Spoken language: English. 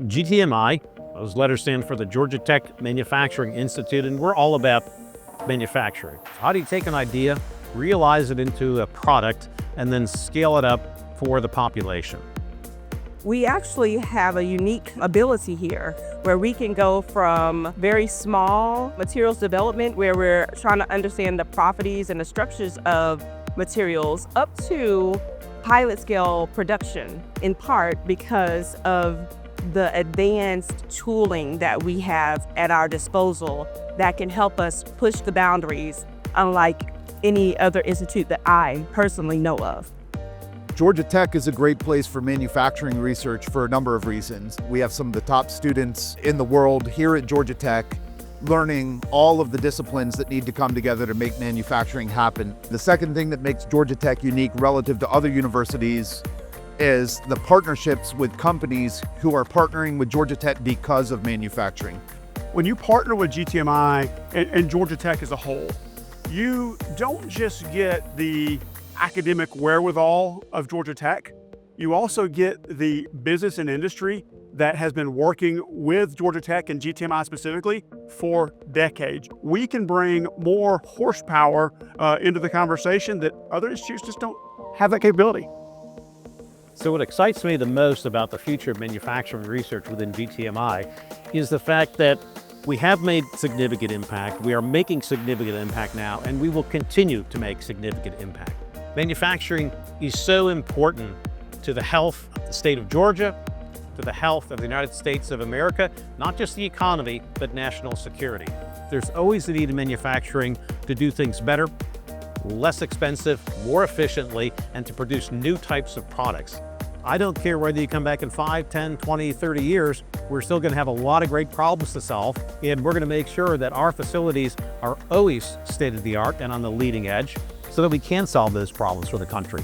GTMI, those letters stand for the Georgia Tech Manufacturing Institute, and we're all about manufacturing. How do you take an idea, realize it into a product, and then scale it up for the population? We actually have a unique ability here where we can go from very small materials development, where we're trying to understand the properties and the structures of materials, up to pilot scale production, in part because of the advanced tooling that we have at our disposal that can help us push the boundaries, unlike any other institute that I personally know of. Georgia Tech is a great place for manufacturing research for a number of reasons. We have some of the top students in the world here at Georgia Tech, learning all of the disciplines that need to come together to make manufacturing happen. The second thing that makes Georgia Tech unique relative to other universities is the partnerships with companies who are partnering with Georgia Tech because of manufacturing. When you partner with GTMI and Georgia Tech as a whole, you don't just get the academic wherewithal of Georgia Tech, you also get the business and industry that has been working with Georgia Tech and GTMI specifically for decades. We can bring more horsepower into the conversation that other institutes just don't have that capability. So what excites me the most about the future of manufacturing research within GTMI is the fact that we have made significant impact, we are making significant impact now, and we will continue to make significant impact. Manufacturing is so important to the health of the state of Georgia, to the health of the United States of America, not just the economy, but national security. There's always the need in manufacturing to do things better, less expensive, more efficiently, and to produce new types of products. I don't care whether you come back in 5, 10, 20, 30 years, we're still going to have a lot of great problems to solve, and we're going to make sure that our facilities are always state-of-the-art and on the leading edge so that we can solve those problems for the country.